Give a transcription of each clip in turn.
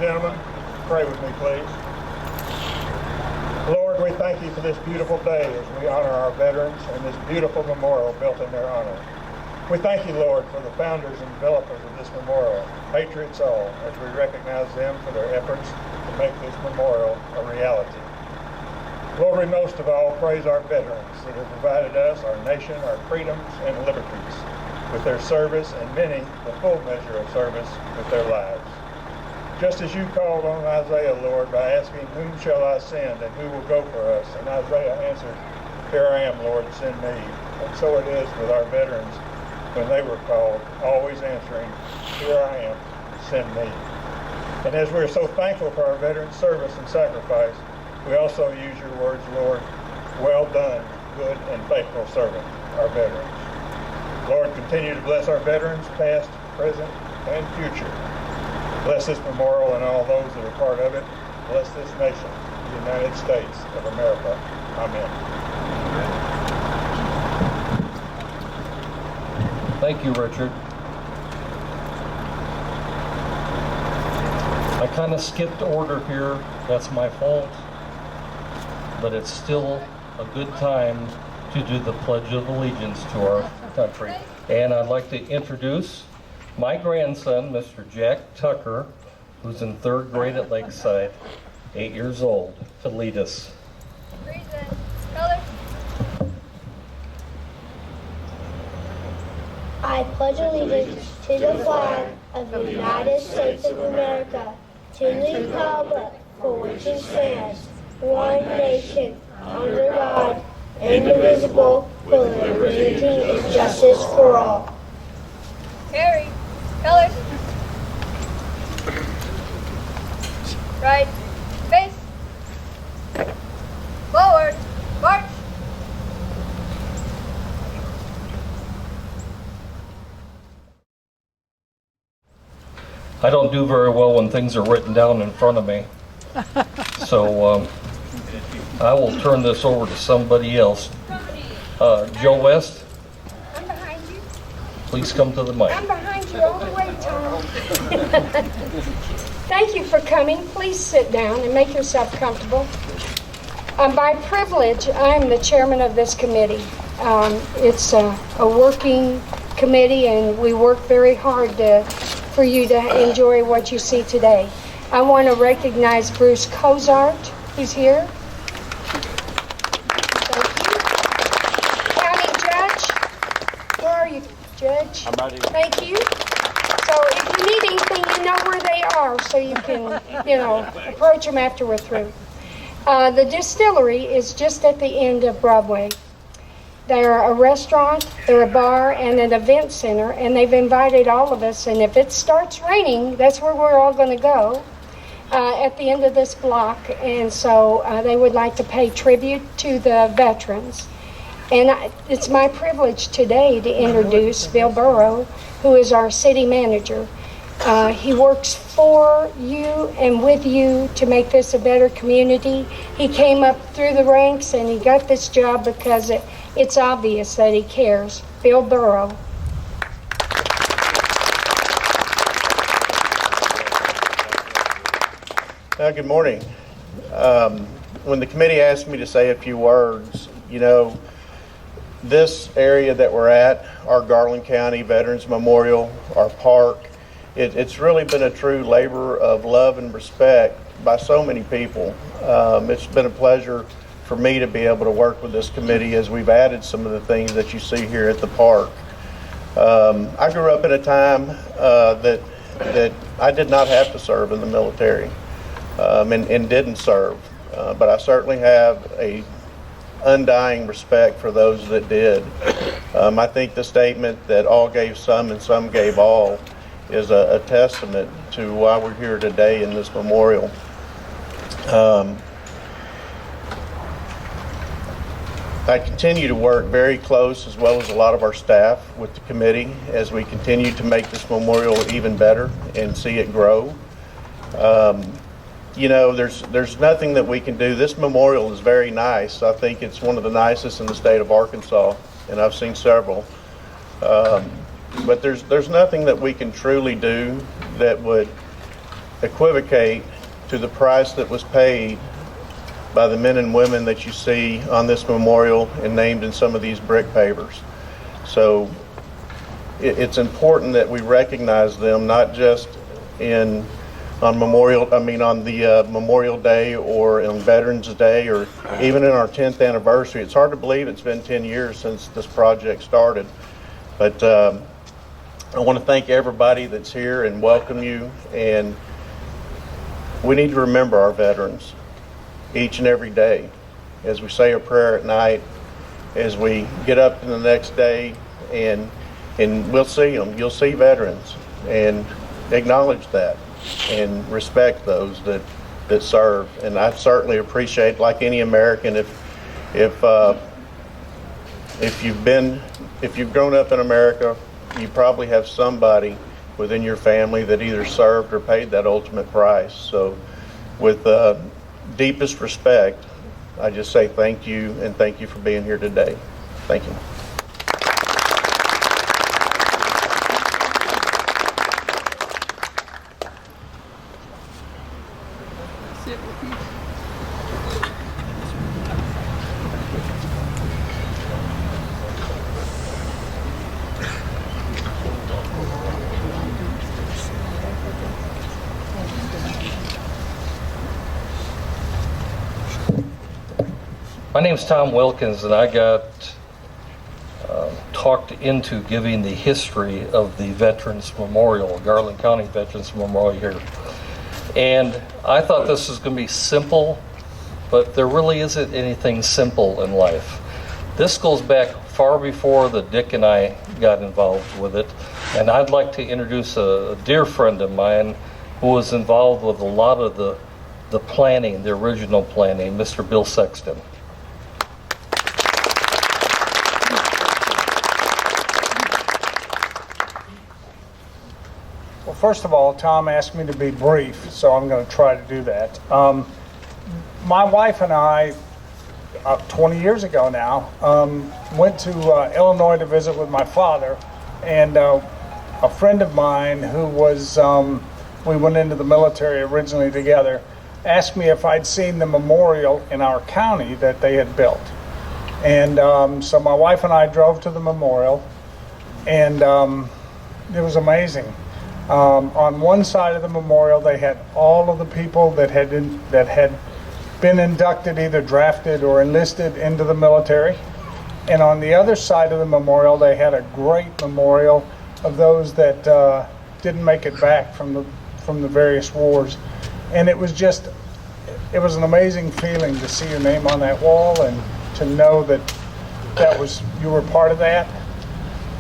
gentlemen, pray with me, please. Lord, we thank you for this beautiful day as we honor our veterans and this beautiful memorial built in their honor. We thank you, Lord, for the founders and developers of this memorial, patriots all, as we recognize them for their efforts to make this memorial a reality. Lord, we most of all praise our veterans that have provided us, our nation, our freedoms and liberties with their service, and many the full measure of service with their lives. Just as you called on Isaiah, Lord, by asking, whom shall I send and who will go for us? And Isaiah answered, here I am, Lord, send me. And so it is with our veterans when they were called, always answering, here I am, send me. And as we're so thankful for our veterans' service and sacrifice, we also use your words, Lord, well done, good and faithful servant, our veterans. Lord, continue to bless our veterans, past, present, and future. Bless this memorial and all those that are part of it. Bless this nation, the United States of America. Amen. Thank you, Richard. I kind of skipped order here. That's my fault. But it's still a good time to do the Pledge of Allegiance to our country. And I'd like to introduce my grandson, Mr. Jack Tucker, who's in 3rd grade at Lakeside, 8 years old, to lead us. I pledge allegiance to the flag of the United States of America, to the republic for which it stands, one nation, under God, indivisible, with liberty and justice for all. Harry, colors. Right, face. Forward, march. I don't do very well when things are written down in front of me. So I will turn this over to somebody else. Joe West, I'm behind you. please come to the mic. I'm behind you all the way, Tom. Thank you for coming. Please sit down and make yourself comfortable. By privilege, I'm the chairman of this committee. It's a working committee, and we work very hard for you to enjoy what you see today. I want to recognize Bruce Cozart, who's here. Thank you. County Judge. Where are you, Judge? I'm right here. Thank you. So if you need anything, you know where they are, so you can, approach them after we're through. The distillery is just at the end of Broadway. They're a restaurant, they're a bar, and an event center, and they've invited all of us, and if it starts raining, that's where we're all going to go at the end of this block, and so they would like to pay tribute to the veterans. And it's my privilege today to introduce Bill Burrow, who is our city manager. He works for you and with you to make this a better community. He came up through the ranks and he got this job because it's obvious that he cares. Bill Burrow. Good morning. When the committee asked me to say a few words, this area that we're at, our Garland County Veterans Memorial, our park, it's really been a true labor of love and respect by so many people. It's been a pleasure for me to be able to work with this committee as we've added some of the things that you see here at the park. I grew up in a time that I did not have to serve in the military and didn't serve, but I certainly have a undying respect for those that did. I think the statement that all gave some and some gave all is a testament to why we're here today in this memorial. I continue to work very close, as well as a lot of our staff, with the committee as we continue to make this memorial even better and see it grow. There's nothing that we can do. This memorial is very nice. I think it's one of the nicest in the state of Arkansas, and I've seen several. But there's nothing that we can truly do that would equivocate to the price that was paid by the men and women that you see on this memorial and named in some of these brick pavers. So it's important that we recognize them, not just on the Memorial Day or on Veterans Day or even in our 10th anniversary. It's hard to believe it's been 10 years since this project started. But I want to thank everybody that's here and welcome you. And we need to remember our veterans each and every day as we say a prayer at night, as we get up in the next day, and we'll see them. You'll see veterans, and acknowledge that and respect those that serve. And I certainly appreciate, like any American, if you've grown up in America, you probably have somebody within your family that either served or paid that ultimate price. So with deepest respect, I just say thank you, and thank you for being here today. Thank you. My name's Tom Wilkins, and I got talked into giving the history of the Veterans Memorial, Garland County Veterans Memorial here. And I thought this was going to be simple, but there really isn't anything simple in life. This goes back far before the Dick and I got involved with it. And I'd like to introduce a dear friend of mine who was involved with a lot of the planning, the original planning, Mr. Bill Sexton. Well, first of all, Tom asked me to be brief, so I'm going to try to do that. My wife and I, 20 years ago now, went to Illinois to visit with my father, and a friend of mine who was, we went into the military originally together, asked me if I'd seen the memorial in our county that they had built. And so my wife and I drove to the memorial, and it was amazing. On one side of the memorial, they had all of the people that had been inducted, either drafted or enlisted into the military. And on the other side of the memorial, they had a great memorial of those that didn't make it back from the various wars. And it was an amazing feeling to see your name on that wall and to know that you were part of that.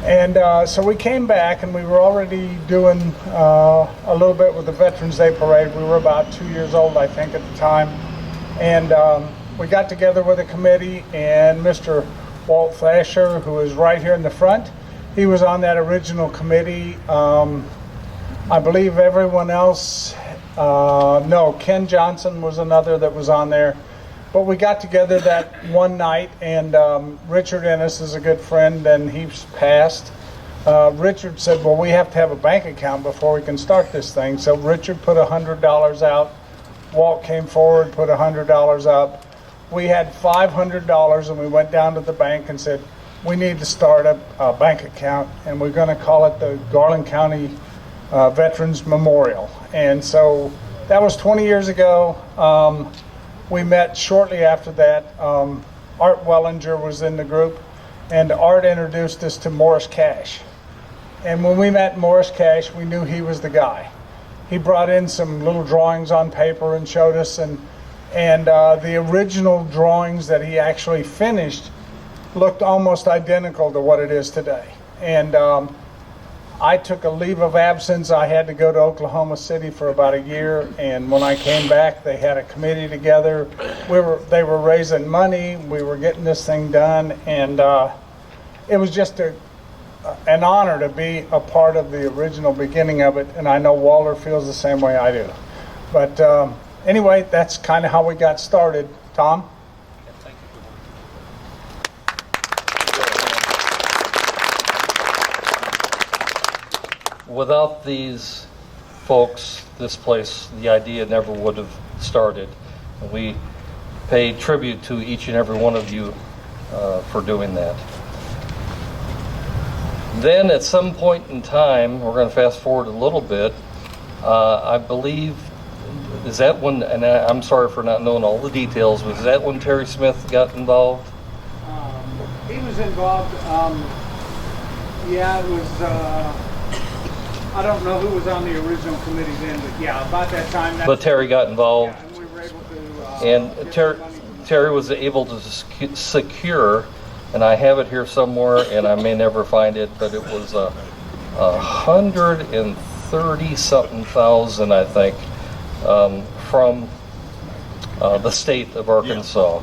And so we came back, and we were already doing a little bit with the Veterans Day Parade. We were about 2 years old, I think, at the time. And we got together with a committee, and Mr. Walt Thrasher, who is right here in the front, he was on that original committee. I believe everyone else, no, Ken Johnson was another that was on there. But we got together that one night, and Richard Ennis is a good friend, and he's passed. Richard said, well, we have to have a bank account before we can start this thing. So Richard put $100 out. Walt came forward, put $100 up. We had $500, and we went down to the bank and said, we need to start a bank account, and we're going to call it the Garland County Veterans Memorial. And so that was 20 years ago. We met shortly after that. Art Wellinger was in the group, and Art introduced us to Morris Cash. And when we met Morris Cash, we knew he was the guy. He brought in some little drawings on paper and showed us, and the original drawings that he actually finished looked almost identical to what it is today. And I took a leave of absence. I had to go to Oklahoma City for about a year, and when I came back, they had a committee together. They were raising money. We were getting this thing done, and it was just an honor to be a part of the original beginning of it, and I know Walter feels the same way I do. But anyway, that's kind of how we got started. Tom? Without these folks, this place, the idea never would have started. And we pay tribute to each and every one of you for doing that. Then at some point in time, we're going to fast forward a little bit, I believe, is that when, and I'm sorry for not knowing all the details, but is that when Terry Smith got involved? He was involved, yeah, it was, I don't know who was on the original committee then, but yeah, about that time. But Terry got involved. Yeah, and we were able to. And Terry was able to secure, and I have it here somewhere, and I may never find it, but it was 130-something thousand, I think, from the state of Arkansas,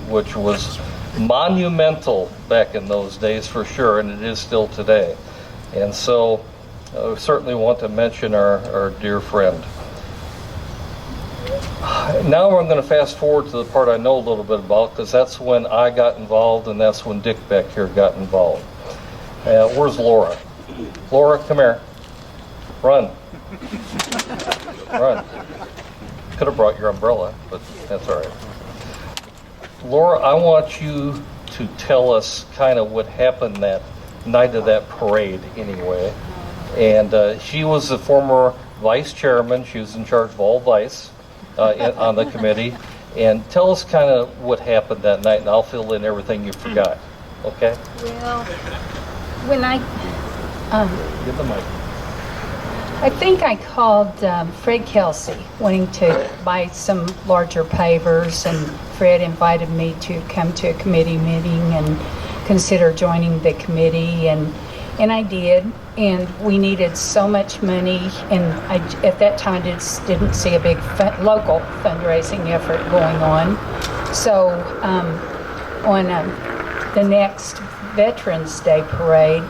which was monumental back in those days for sure, and it is still today. And so I certainly want to mention our dear friend. Now I'm going to fast forward to the part I know a little bit about, because that's when I got involved, and that's when Dick back here got involved. Where's Laura? Laura, come here. Run. Run. Could have brought your umbrella, but that's all right. Laura, I want you to tell us kind of what happened that night of that parade anyway. And she was the former vice chairman. She was in charge of all vice on the committee. And tell us kind of what happened that night, and I'll fill in everything you forgot. Okay? Well, when I Give the mic. I think I called Fred Kelsey wanting to buy some larger pavers, and Fred invited me to come to a committee meeting and consider joining the committee, and I did. And we needed so much money, and at that time didn't see a big local fundraising effort going on. So on the next Veterans Day parade,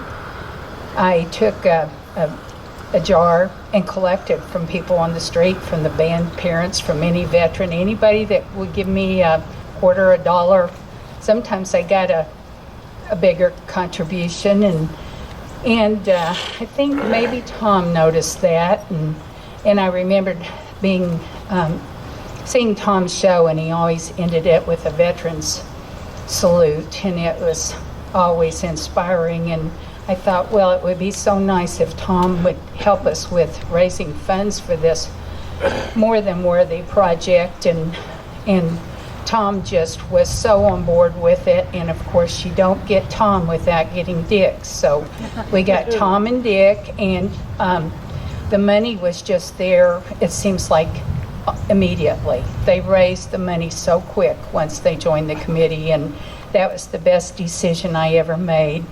I took a jar and collected from people on the street, from the band parents, from any veteran, anybody that would give me a quarter, $1. Sometimes I got a bigger contribution, and I think maybe Tom noticed that, and I remembered seeing Tom's show, and he always ended it with a veterans salute, and it was always inspiring. And I thought, well, it would be so nice if Tom would help us with raising funds for this More Than Worthy project, and Tom just was so on board with it. And of course, you don't get Tom without getting Dick. So we got Tom and Dick, and the money was just there, it seems like immediately. They raised the money so quick once they joined the committee, and that was the best decision I ever made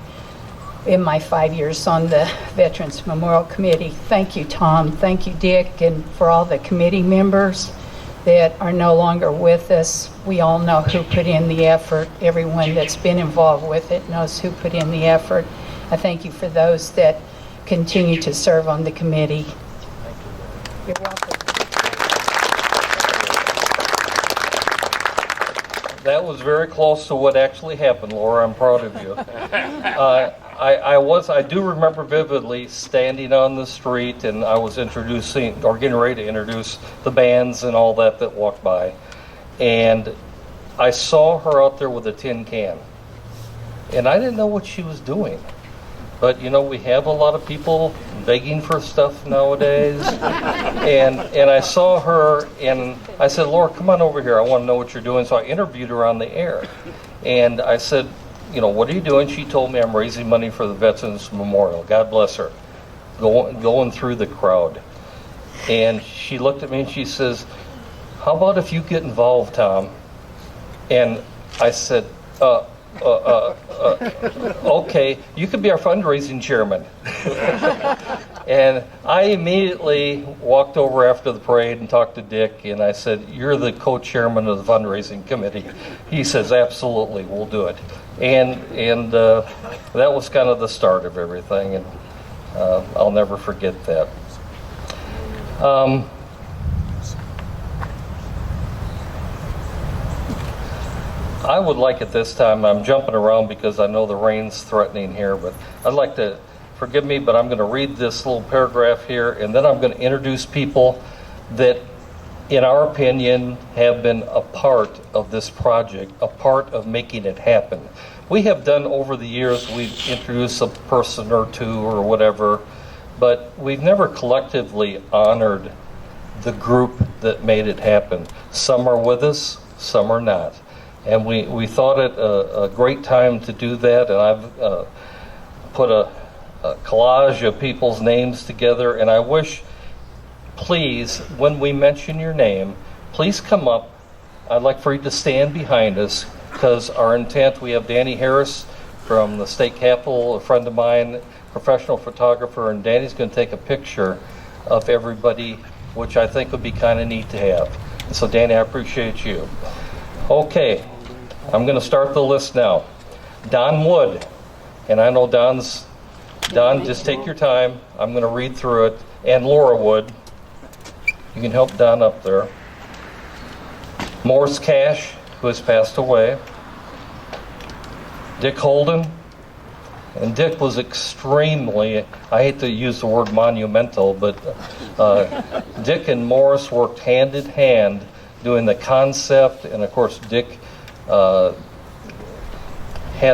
in my 5 years on the Veterans Memorial Committee. Thank you, Tom. Thank you, Dick, and for all the committee members that are no longer with us. We all know who put in the effort. Everyone that's been involved with it knows who put in the effort. I thank you for those that continue to serve on the committee. You're welcome. That was very close to what actually happened, Laura. I'm proud of you. I do remember vividly standing on the street, and I was introducing, or getting ready to introduce the bands and all that walked by. And I saw her out there with a tin can. And I didn't know what she was doing. But, you know, we have a lot of people begging for stuff nowadays. And I saw her, and I said, Laura, come on over here. I want to know what you're doing. So I interviewed her on the air. And I said, you know, what are you doing? She told me, I'm raising money for the Veterans Memorial. God bless her. Going through the crowd. And she looked at me and she says, how about if you get involved, Tom? And I said, okay, you could be our fundraising chairman. And I immediately walked over after the parade and talked to Dick, and I said, you're the co-chairman of the fundraising committee. He says, absolutely, we'll do it. And that was kind of the start of everything, and I'll never forget that. I would like at this time, I'm jumping around because I know the rain's threatening here, but I'd like to forgive me, but I'm going to read this little paragraph here, and then I'm going to introduce people that, in our opinion, have been a part of this project, a part of making it happen. We have done over the years, we've introduced a person or two or whatever, but we've never collectively honored the group that made it happen. Some are with us, some are not. And we thought it a great time to do that, and I've put a collage of people's names together, and I wish, please, when we mention your name, please come up. I'd like for you to stand behind us, because our intent, we have Danny Harris from the state capitol, a friend of mine, professional photographer, and Danny's going to take a picture of everybody, which I think would be kind of neat to have. So Danny, I appreciate you. Okay, I'm going to start the list now. Don Wood, and I know Don, just take your time. I'm going to read through it. And Laura Wood, you can help Don up there. Morris Cash, who has passed away. Dick Holden, and Dick was extremely, I hate to use the word monumental, but Dick and Morris worked hand in hand doing the concept, and of course Dick had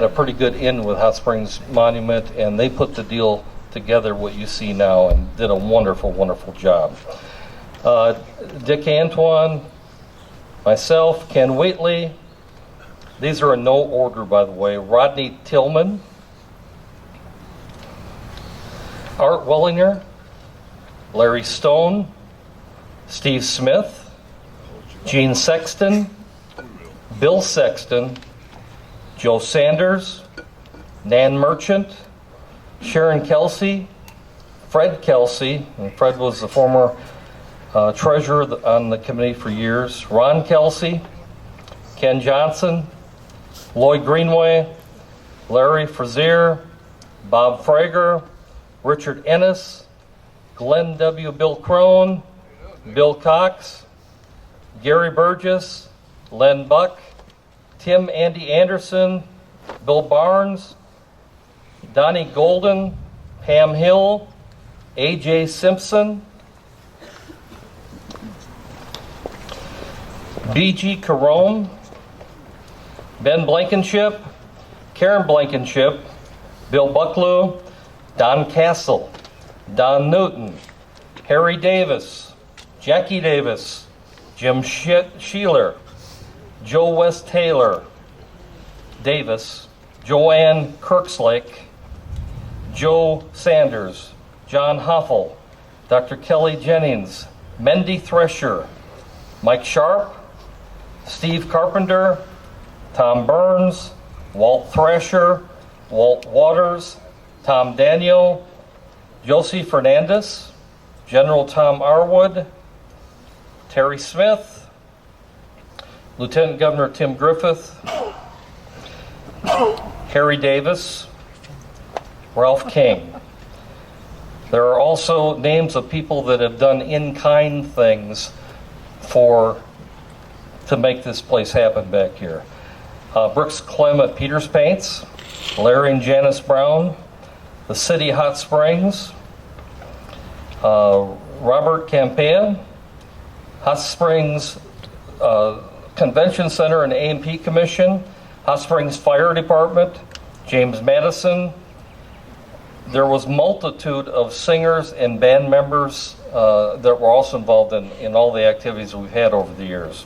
a pretty good in with Hot Springs Monument, and they put the deal together, what you see now, and did a wonderful, wonderful job. Dick Antoine, myself, Ken Wheatley, these are in no order, by the way. Rodney Tillman, Art Wellinger, Larry Stone, Steve Smith, Gene Sexton, Bill Sexton, Joe Sanders, Nan Merchant, Sharon Kelsey, Fred Kelsey, and Fred was the former treasurer on the committee for years, Ron Kelsey, Ken Johnson, Lloyd Greenway, Larry Frazier, Bob Frager, Richard Ennis, Glenn W. Bill Crone, Bill Cox, Gary Burgess, Len Buck, Tim Andy Anderson, Bill Barnes, Donnie Golden, Pam Hill, A.J. Simpson, B.G. Carone, Ben Blankenship, Karen Blankenship, Bill Bucklew, Don Castle, Don Newton, Harry Davis, Jackie Davis, Jim Sheeler, Joe West Taylor, Davis, Joanne Kirkslake, Joe Sanders, John Hoffel, Dr. Kelly Jennings, Mendy Thresher, Mike Sharp, Steve Carpenter, Tom Burns, Walt Thrasher, Walt Waters, Tom Daniel, Josie Fernandez, General Tom Arwood, Terry Smith, Lieutenant Governor Tim Griffith, Harry Davis, Ralph King. There are also names of people that have done in-kind things to make this place happen back here. Brooks Clem at Peters Paints, Larry and Janice Brown, the City Hot Springs, Robert Campea, Hot Springs Convention Center and A&P Commission, Hot Springs Fire Department, James Madison. There was multitude of singers and band members that were also involved in all the activities we've had over the years.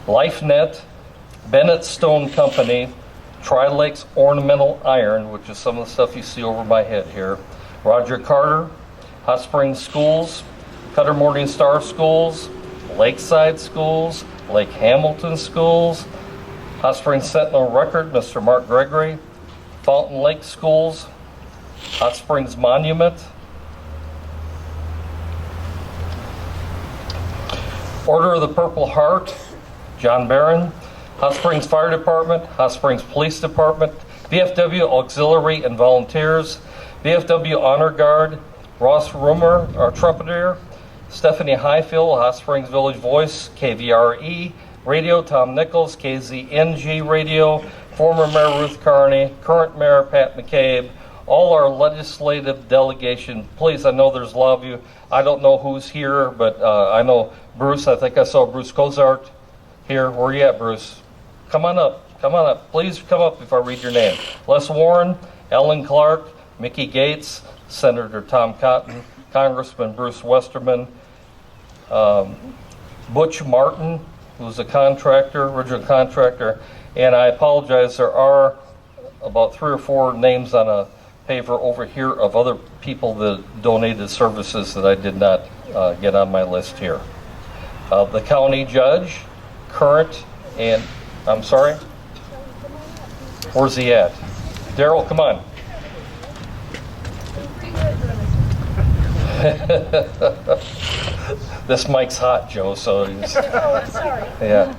LifeNet, Bennett Stone Company, Tri-Lakes Ornamental Iron, which is some of the stuff you see over my head here, Roger Carter, Hot Springs Schools, Cutter Morning Star Schools, Lakeside Schools, Lake Hamilton Schools, Hot Springs Sentinel Record, Mr. Mark Gregory, Fountain Lake Schools, Hot Springs Monument, Order of the Purple Heart, John Barron, Hot Springs Fire Department, Hot Springs Police Department, VFW Auxiliary and Volunteers, VFW Honor Guard, Ross Rummer, our trumpeter, Stephanie Highfield, Hot Springs Village Voice, KVRE Radio, Tom Nichols, KZNG Radio, former Mayor Ruth Carney, current Mayor Pat McCabe, all our legislative delegation, please, I know there's a lot of you. I don't know who's here, but I know Bruce. I think I saw Bruce Cozart here. Where are you at, Bruce? Come on up. Come on up. Please come up if I read your name. Les Warren, Ellen Clark, Mickey Gates, Senator Tom Cotton, Congressman Bruce Westerman, Butch Martin, who's a contractor, original contractor, and I apologize, there are about 3 or 4 names on a paper over here of other people that donated services that I did not get on my list here. The county judge, current, and I'm sorry? Where's he at? Daryl, come on. This mic's hot, Joe, so he's... Sorry. Yeah.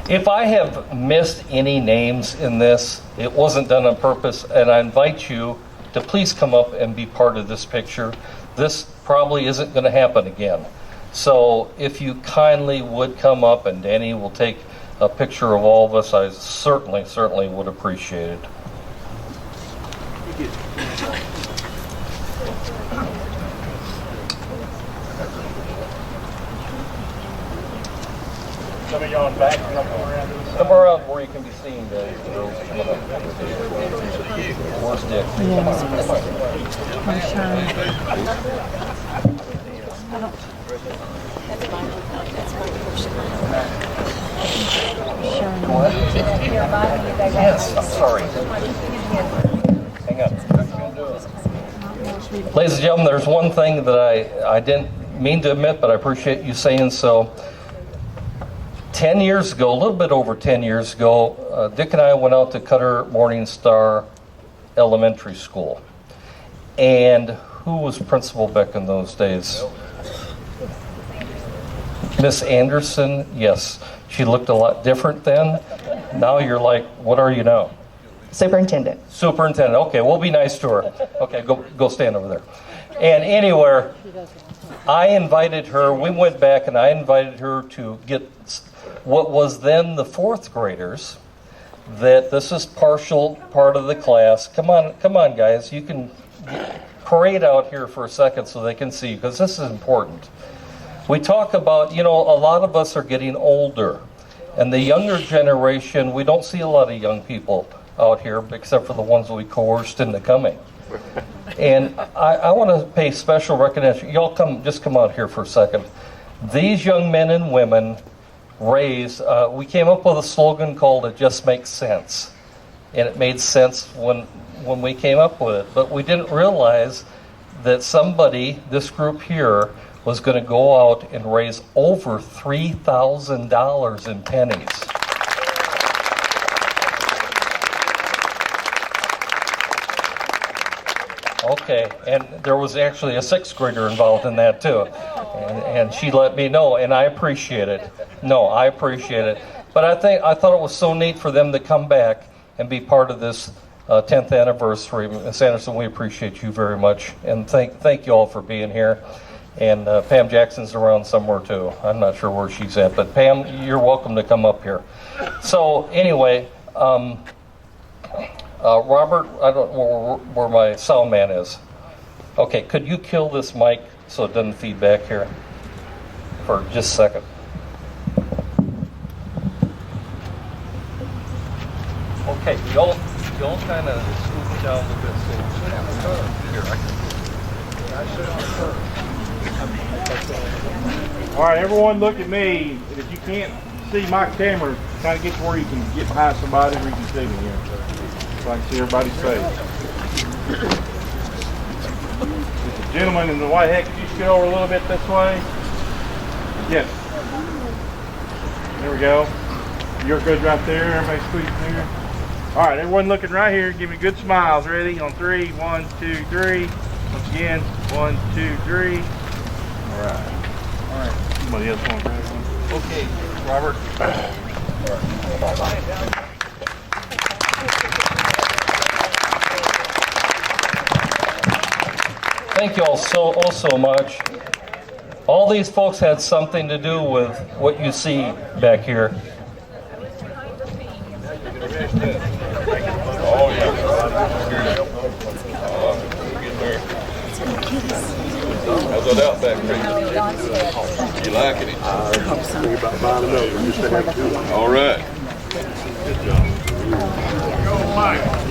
If I have missed any names in this, it wasn't done on purpose, and I invite you to please come up and be part of this picture. This probably isn't going to happen again. So if you kindly would come up, and Danny will take a picture of all of us, I certainly would appreciate it. Some of y'all in back, Come around where you can be seen, guys. Where's Dick? What? Yes, I'm sorry. Hang on. Ladies and gentlemen, there's one thing that I didn't mean to admit, but I appreciate you saying so. 10 years ago, a little bit over 10 years ago, Dick and I went out to Cutter Morning Star Elementary School. And who was principal back in those days? Miss Anderson, yes. She looked a lot different then. Now you're like, what are you now? Superintendent. Superintendent. Okay, we'll be nice to her. Okay, go stand over there. And anywhere, I invited her, we went back and I invited her to get what was then the 4th graders, that this is partial part of the class. Come on guys, you can parade out here for a second so they can see, because this is important. We talk about, a lot of us are getting older, and the younger generation, we don't see a lot of young people out here except for the ones we coerced into coming. And I want to pay special recognition. Y'all just come out here for a second. These young men and women we came up with a slogan called "It Just Makes Sense," and it made sense when we came up with it. But we didn't realize that this group here, was going to go out and raise over $3,000 in pennies. Okay, and there was actually a 6th grader involved in that too. And she let me know, and I appreciate it. No, I appreciate it. But I thought it was so neat for them to come back and be part of this 10th anniversary. Ms. Anderson, we appreciate you very much, and thank you all for being here. And Pam Jackson's around somewhere too. I'm not sure where she's at, but Pam, you're welcome to come up here. So anyway, Robert, I don't know where my sound man is. Okay, could you kill this mic so it doesn't feed back here for just a second? Okay, y'all kind of scoot down a bit. All right, everyone look at me. If you can't see my camera, kind of get to where you can get behind somebody where you can see me here. So I can see everybody's face. The gentleman in the white hat, could you scoot over a little bit this way? Yes. There we go. You're good right there. Everybody squeeze there. All right, everyone looking right here. Give me good smiles. Ready? On 3. 1, 2, 3. Once again. 1, 2, 3. All right. All right. Somebody else want to grab one? Okay, Robert. Thank you all so much. All these folks had something to do with what you see back here. How's that Outback treatment? You liking it? I'm thinking about buying another one just to have two. All right. Good job.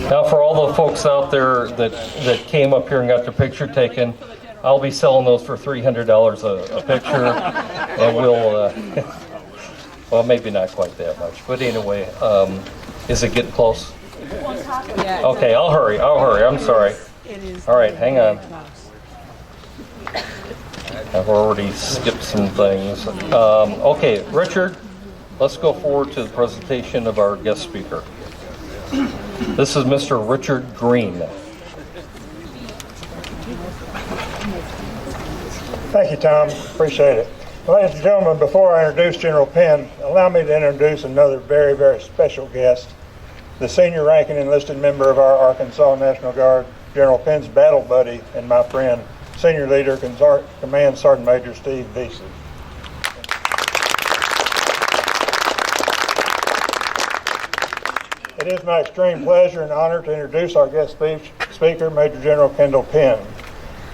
Now, for all the folks out there that came up here and got their picture taken, I'll be selling those for $300 a picture, and we'll, well, maybe not quite that much, but anyway, is it getting close? Okay, I'll hurry, I'm sorry. All right, hang on. I've already skipped some things. Okay, Richard, let's go forward to the presentation of our guest speaker. This is Mr. Richard Greene. Thank you, Tom. Appreciate it. Ladies and gentlemen, before I introduce General Penn, allow me to introduce another very, very special guest, the senior ranking enlisted member of our Arkansas National Guard, General Penn's battle buddy and my friend, Senior Leader Command Sergeant Major Steve Vesey. It is my extreme pleasure and honor to introduce our guest speaker, Major General Kendall Penn.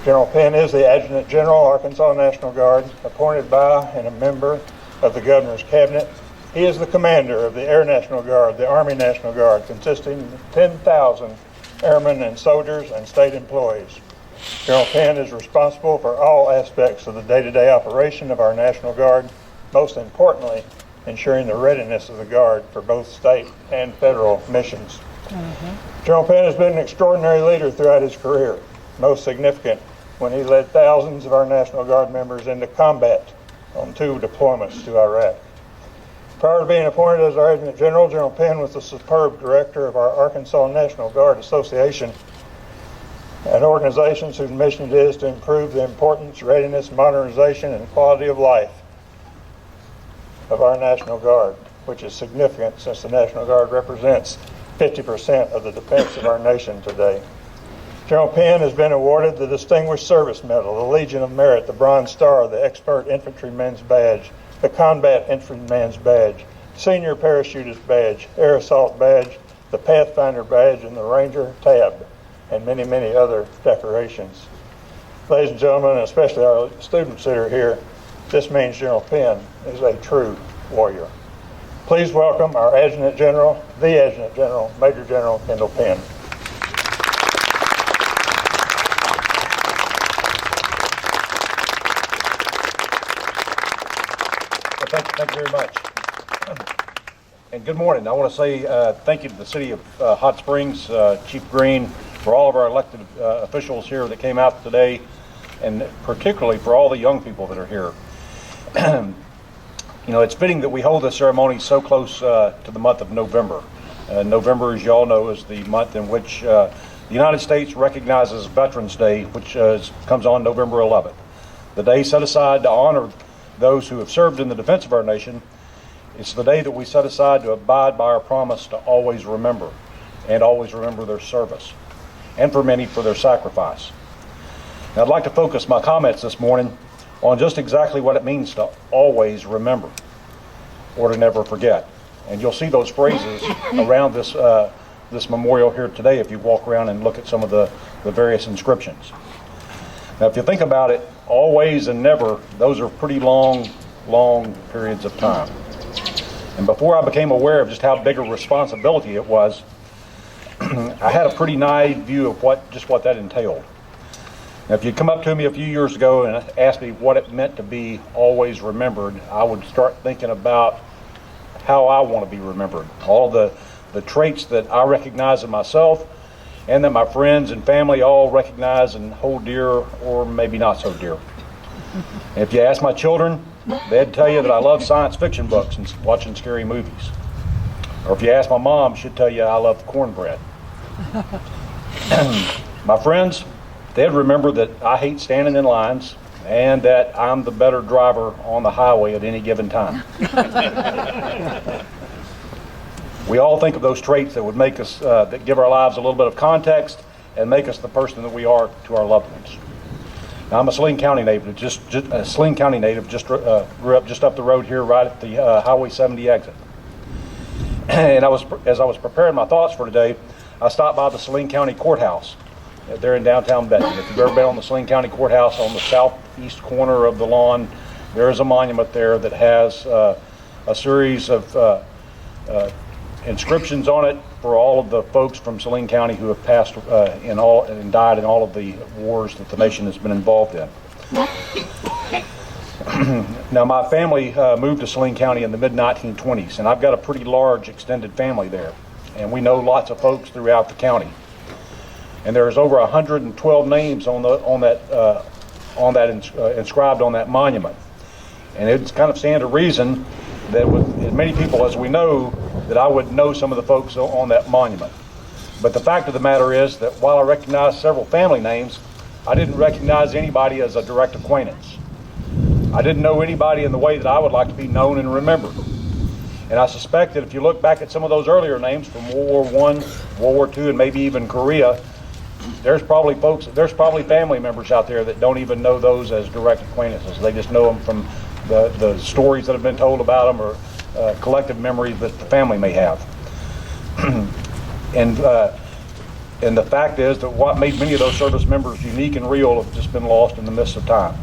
General Penn is the Adjutant General, Arkansas National Guard, appointed by and a member of the Governor's Cabinet. He is the commander of the Air National Guard, the Army National Guard, consisting of 10,000 airmen and soldiers and state employees. General Penn is responsible for all aspects of the day-to-day operation of our National Guard, most importantly, ensuring the readiness of the Guard for both state and federal missions. General Penn has been an extraordinary leader throughout his career, most significant when he led thousands of our National Guard members into combat on 2 deployments to Iraq. Prior to being appointed as our Adjutant General, General Penn was the superb director of our Arkansas National Guard Association, an organization whose mission it is to improve the importance, readiness, modernization, and quality of life of our National Guard, which is significant since the National Guard represents 50% of the defense of our nation today. General Penn has been awarded the Distinguished Service Medal, the Legion of Merit, the Bronze Star, the Expert Infantryman's Badge, the Combat Infantryman's Badge, Senior Parachutist Badge, Air Assault Badge, the Pathfinder Badge, and the Ranger Tab, and many, many other decorations. Ladies and gentlemen, and especially our students that are here, this means General Penn is a true warrior. Please welcome our Adjutant General, the Adjutant General, Major General Kendall Penn. Thank you very much. And good morning. I want to say thank you to the City of Hot Springs, Chief Greene, for all of our elected officials here that came out today, and particularly for all the young people that are here. You know, it's fitting that we hold this ceremony so close to the month of November. November, as you all know, is the month in which the United States recognizes Veterans Day, which comes on November 11th. The day set aside to honor those who have served in the defense of our nation. It's the day that we set aside to abide by our promise to always remember, and always remember their service, and for many for their sacrifice. Now, I'd like to focus my comments this morning on just exactly what it means to always remember, or to never forget. And you'll see those phrases around this memorial here today if you walk around and look at some of the various inscriptions. Now, if you think about it, always and never, those are pretty long periods of time. And before I became aware of just how big a responsibility it was, I had a pretty naive view of what that entailed. Now, if you'd come up to me a few years ago and asked me what it meant to be always remembered, I would start thinking about how I want to be remembered. All the traits that I recognize in myself and that my friends and family all recognize and hold dear, or maybe not so dear. And if you ask my children, they'd tell you that I love science fiction books and watching scary movies. Or if you ask my mom, she'd tell you I love cornbread. My friends, they'd remember that I hate standing in lines and that I'm the better driver on the highway at any given time. We all think of those traits that would make us, that give our lives a little bit of context and make us the person that we are to our loved ones. Now, I'm a Saline County native, just grew up just up the road here, right at the Highway 70 exit. And as I was preparing my thoughts for today, I stopped by the Saline County Courthouse. there in downtown Benton. If you've ever been on the Saline County Courthouse on the southeast corner of the lawn, there is a monument there that has a series of inscriptions on it for all of the folks from Saline County who have passed and died in all of the wars that the nation has been involved in. Now, my family moved to Saline County in the mid-1920s, and I've got a pretty large extended family there, and we know lots of folks throughout the county. And there's over 112 names inscribed on that monument. And it's kind of stand to reason that with as many people as we know, that I would know some of the folks on that monument. But the fact of the matter is that while I recognize several family names, I didn't recognize anybody as a direct acquaintance. I didn't know anybody in the way that I would like to be known and remembered. And I suspect that if you look back at some of those earlier names from World War I, World War II, and maybe even Korea, there's probably family members out there that don't even know those as direct acquaintances. They just know them from the stories that have been told about them, or collective memories that the family may have. And the fact is that what made many of those service members unique and real have just been lost in the midst of time.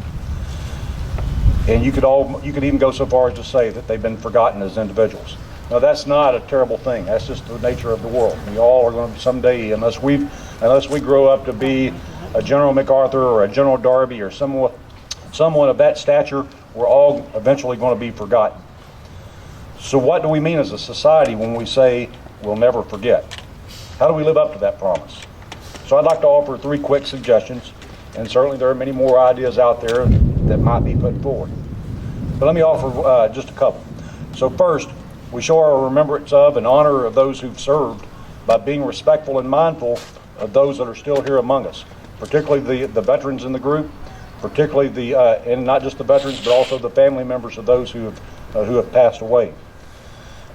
And you could even go so far as to say that they've been forgotten as individuals. Now, that's not a terrible thing. That's just the nature of the world. We all are going to someday, unless we grow up to be a General MacArthur or a General Darby or someone of that stature, we're all eventually going to be forgotten. So what do we mean as a society when we say we'll never forget? How do we live up to that promise? So I'd like to offer 3 quick suggestions, and certainly there are many more ideas out there that might be put forward. But let me offer just a couple. So first, we show our remembrance of and honor of those who've served by being respectful and mindful of those that are still here among us, particularly the veterans in the group, particularly and not just the veterans, but also the family members of those who have passed away.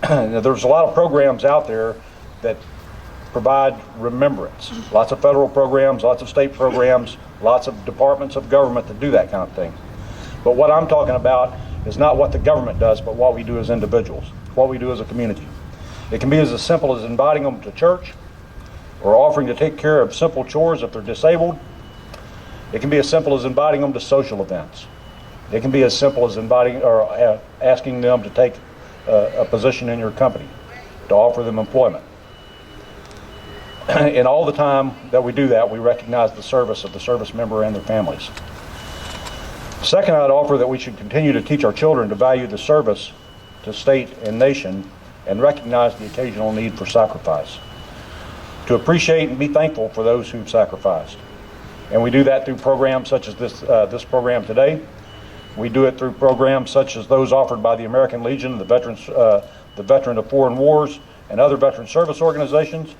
There's a lot of programs out there that provide remembrance. Lots of federal programs, lots of state programs, lots of departments of government that do that kind of thing. But what I'm talking about is not what the government does, but what we do as individuals, what we do as a community. It can be as simple as inviting them to church, or offering to take care of simple chores if they're disabled. It can be as simple as inviting them to social events. It can be as simple as inviting or asking them to take a position in your company, to offer them employment. And all the time that we do that, we recognize the service of the service member and their families. Second, I'd offer that we should continue to teach our children to value the service to state and nation, and recognize the occasional need for sacrifice. To appreciate and be thankful for those who've sacrificed. And we do that through programs such as this program today. We do it through programs such as those offered by the American Legion, the Veteran of Foreign Wars, and other veteran service organizations.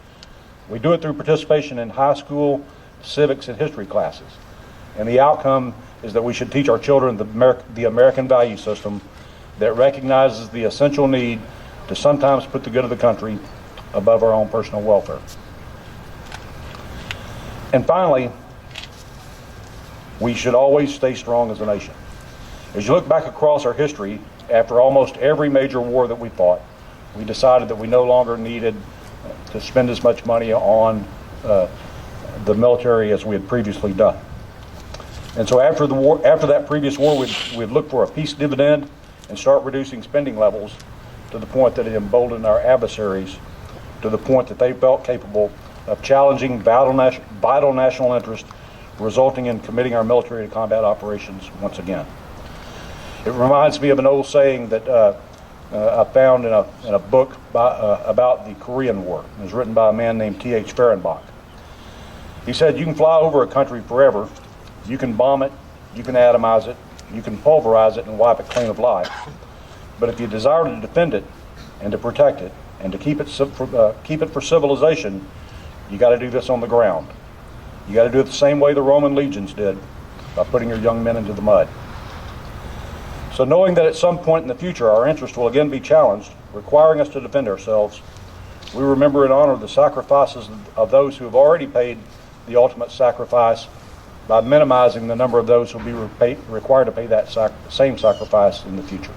We do it through participation in high school civics and history classes. And the outcome is that we should teach our children the American value system that recognizes the essential need to sometimes put the good of the country above our own personal welfare. And finally, we should always stay strong as a nation. As you look back across our history, after almost every major war that we fought, we decided that we no longer needed to spend as much money on the military as we had previously done. And so after that previous war, we'd look for a peace dividend and start reducing spending levels to the point that it emboldened our adversaries to the point that they felt capable of challenging vital national interest, resulting in committing our military to combat operations once again. It reminds me of an old saying that I found in a book about the Korean War. It was written by a man named T.H. Fehrenbach. He said, "You can fly over a country forever, you can bomb it, you can atomize it, you can pulverize it and wipe it clean of life. But if you desire to defend it and to protect it and to keep it for civilization, you got to do this on the ground. You got to do it the same way the Roman legions did, by putting your young men into the mud." So knowing that at some point in the future our interests will again be challenged, requiring us to defend ourselves, we remember and honor the sacrifices of those who have already paid the ultimate sacrifice by minimizing the number of those who will be required to pay that same sacrifice in the future.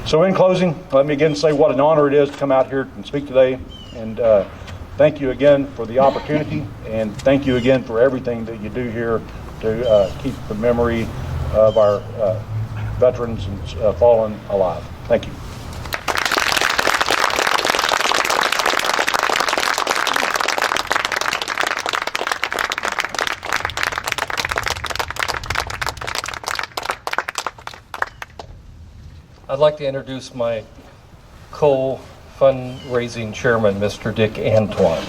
So in closing, let me again say what an honor it is to come out here and speak today, and thank you again for the opportunity, and thank you again for everything that you do here to keep the memory of our veterans and fallen alive. Thank you. I'd like to introduce my co-fundraising chairman, Mr. Dick Antoine.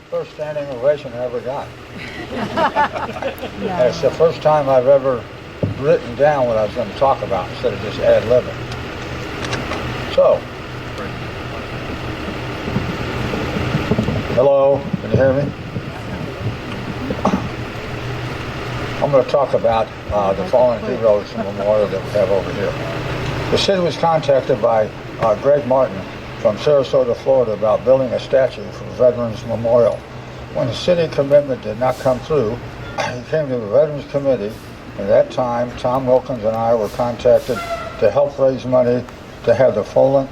First standing ovation I ever got. And it's the first time I've ever written down what I was going to talk about instead of just ad-libbing. So, hello, can you hear me? I'm going to talk about the fallen heroes memorial that we have over here. The city was contacted by Greg Martin from Sarasota, Florida, about building a statue for Veterans Memorial. When the city commitment did not come through, he came to the Veterans Committee. At that time, Tom Wilkins and I were contacted to help raise money to have the fallen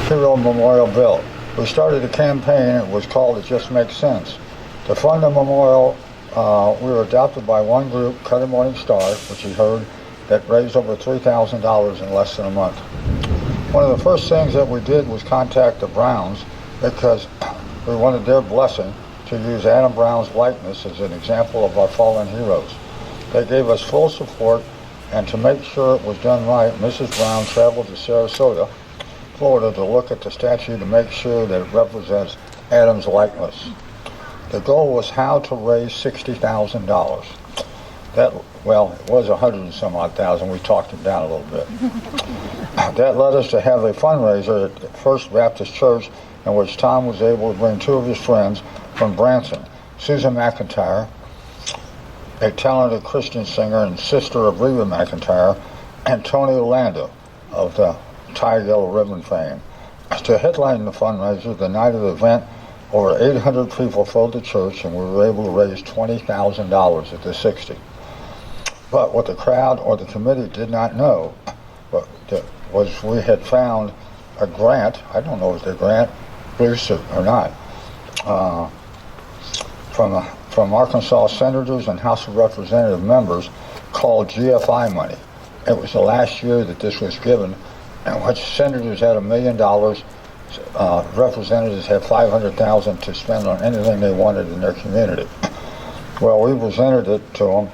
Hero Memorial built. We started a campaign. It was called It Just Makes Sense. To fund the memorial, we were adopted by one group, Cutter Morning Star, which you heard, that raised over $3,000 in less than a month. One of the first things that we did was contact the Browns because we wanted their blessing to use Adam Brown's likeness as an example of our fallen heroes. They gave us full support, and to make sure it was done right, Mrs. Brown traveled to Sarasota, Florida, to look at the statue to make sure that it represents Adam's likeness. The goal was how to raise $60,000. Well, it was 100 and some odd thousand. We talked it down a little bit. That led us to have a fundraiser at First Baptist Church, in which Tom was able to bring two of his friends from Branson, Susan McIntyre, a talented Christian singer and sister of Reba McIntyre, and Tony Orlando of the Tie Yellow Ribbon fame. To headline the fundraiser, the night of the event, over 800 people filled the church, and we were able to raise $20,000 at the 60. But what the crowd or the committee did not know was we had found a grant, I don't know if the grant produced it or not, from Arkansas senators and House of Representative members called GFI money. It was the last year that this was given, in which senators had $1 million, representatives had $500,000 to spend on anything they wanted in their community. Well, we presented it to them.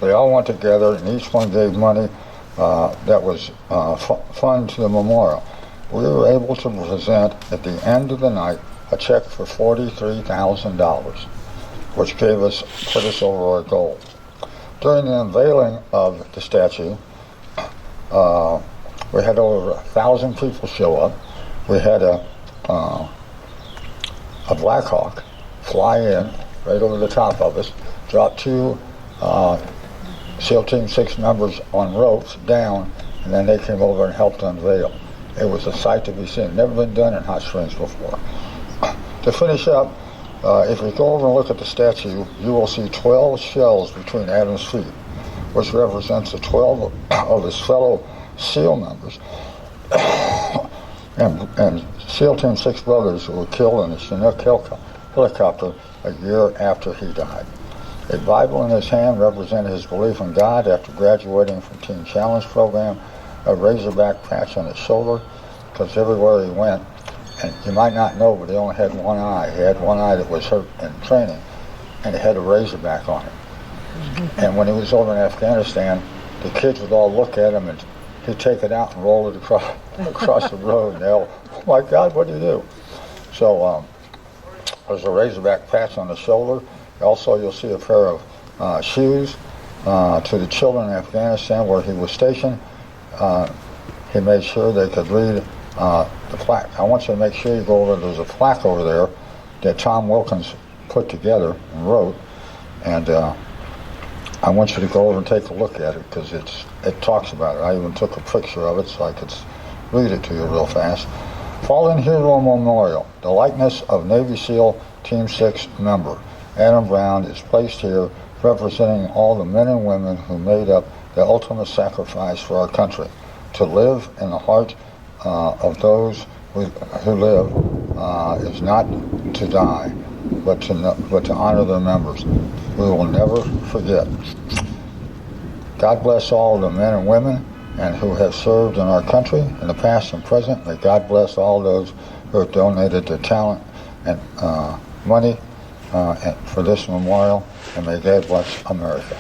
They all went together, and each one gave money that was fund to the memorial. We were able to present, at the end of the night, a check for $43,000, which put us over our goal. During the unveiling of the statue, we had over 1,000 people show up. We had a Black Hawk fly in right over the top of us, drop two SEAL Team 6 members on ropes down, and then they came over and helped unveil. It was a sight to be seen. Never been done in Hot Springs before. To finish up, if you go over and look at the statue, you will see 12 shells between Adam's feet, which represents the 12 of his fellow SEAL members and SEAL Team 6 brothers who were killed in a Chinook helicopter a year after he died. A Bible in his hand represented his belief in God after graduating from Teen Challenge program, a Razorback patch on his shoulder, because everywhere he went, and you might not know, but he only had one eye. He had one eye that was hurt in training, and he had a Razorback on it. And when he was over in Afghanistan, the kids would all look at him, and he'd take it out and roll it across the road, and they'll, oh my God, what do you do? So there's a Razorback patch on the shoulder. Also, you'll see a pair of shoes to the children in Afghanistan where he was stationed. He made sure they could read the plaque. I want you to make sure you go over, there's a plaque over there that Tom Wilkins put together and wrote, and I want you to go over and take a look at it because it talks about it. I even took a picture of it so I could read it to you real fast. Fallen Hero Memorial. The likeness of Navy SEAL Team 6 member Adam Brown is placed here, representing all the men and women who made up the ultimate sacrifice for our country. To live in the heart of those who live is not to die, but to honor their members. We will never forget. God bless all the men and women and who have served in our country in the past and present. May God bless all those who have donated their talent and money for this memorial, and may God bless America.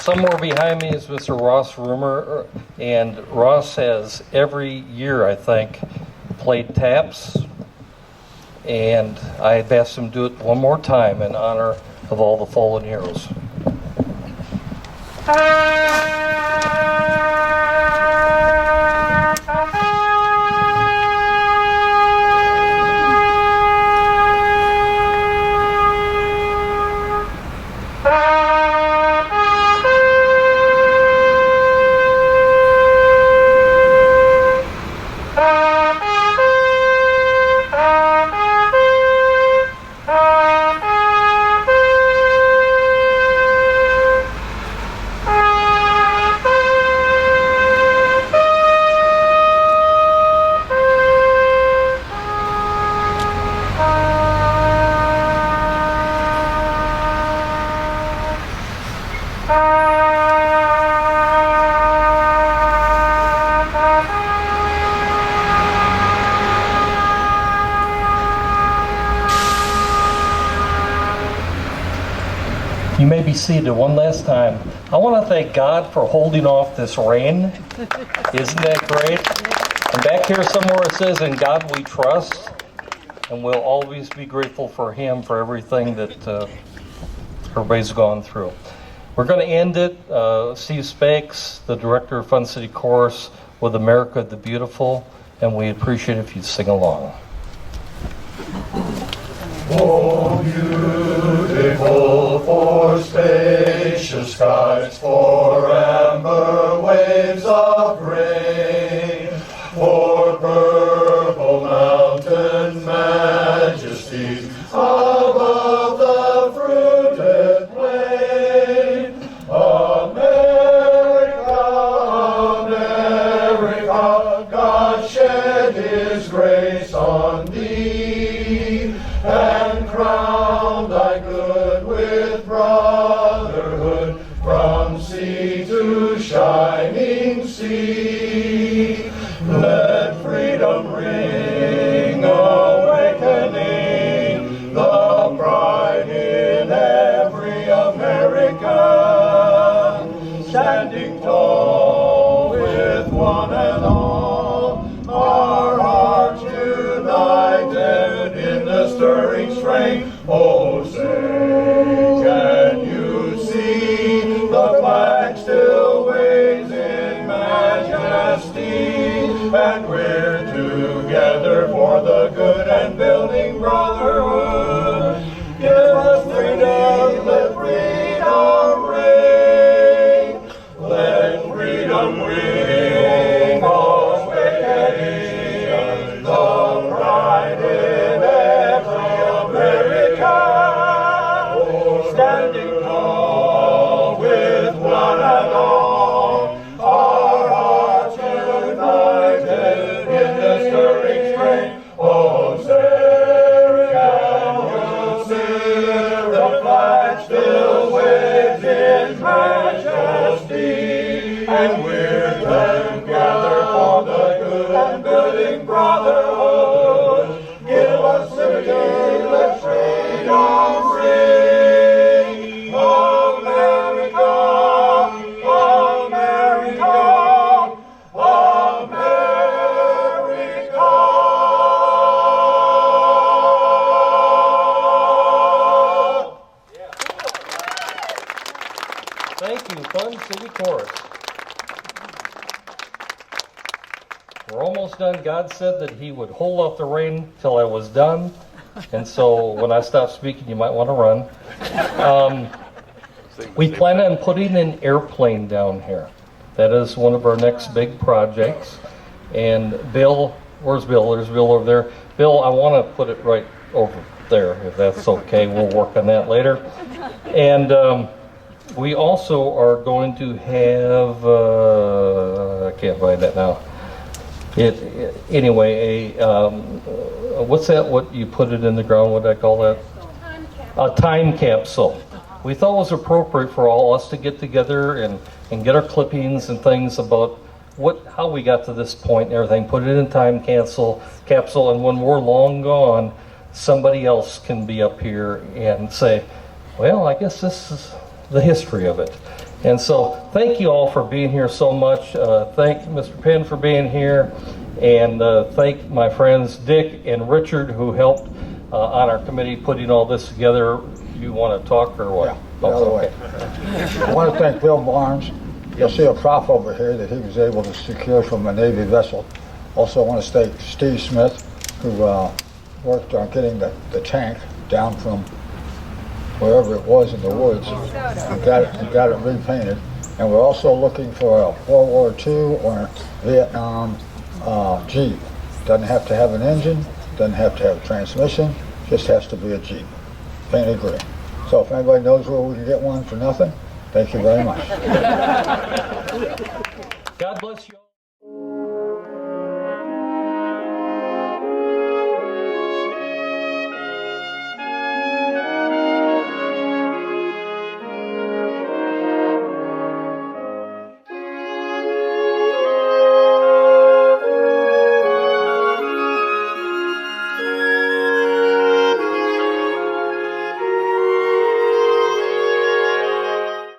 Somewhere behind me is Mr. Ross Rumor, and Ross has every year, I think, played taps, and I've asked him to do it one more time in honor of all the fallen heroes. You may be seated one last time. I want to thank God for holding off this rain. Isn't that great? And back here somewhere it says, "In God we trust," and we'll always be grateful for Him for everything that everybody's gone through. We're going to end it. Steve Spakes, the director of Fun City Chorus, with "America the Beautiful," and we appreciate it if you'd sing along. Oh, beautiful for spacious skies, for amber waves of rain, for purple mountain majesties above the fruited plain. America, America, God shed His grace on thee, and crown thy good with brotherhood, from sea to shining sea. Let freedom ring, awakening the pride in every American, standing tall with one and all, our hearts united in the stirring strain. Oh, say, can you see the flag still waves in majesty? And we're together for the good and building brotherhood. Give us freedom, let freedom ring. Let freedom ring, awakening the pride in every American, standing tall with one and all, our hearts united in the stirring strain. Oh, say, can you see the flag still waves in majesty? And we're together for the good and building brotherhood. Give us liberty, let freedom ring. America, America, America. Thank you, Fun City Chorus. We're almost done. God said that He would hold off the rain till I was done. And so when I stop speaking, you might want to run. We plan on putting an airplane down here. That is one of our next big projects. And Bill, where's Bill? There's Bill over there. Bill, I want to put it right over there, if that's okay. We'll work on that later. And we also are going to have, I can't find that now. Anyway, what's that, what you put it in the ground, what do I call that? A time capsule. We thought it was appropriate for all us to get together and get our clippings and things about how we got to this point and everything, put it in a time capsule, and when we're long gone, somebody else can be up here and say, well, I guess this is the history of it. And so thank you all for being here so much. Thank Mr. Penn for being here, and thank my friends Dick and Richard who helped on our committee putting all this together. You want to talk or what? Yeah, the other way. I want to thank Bill Barnes. You'll see a prop over here that he was able to secure from a Navy vessel. Also want to thank Steve Smith, who worked on getting the tank down from wherever it was in the woods and got it repainted. And we're also looking for a World War II or Vietnam Jeep. Doesn't have to have an engine, doesn't have to have a transmission, just has to be a Jeep, painted green. So if anybody knows where we can get one for nothing, thank you very much. God bless you all.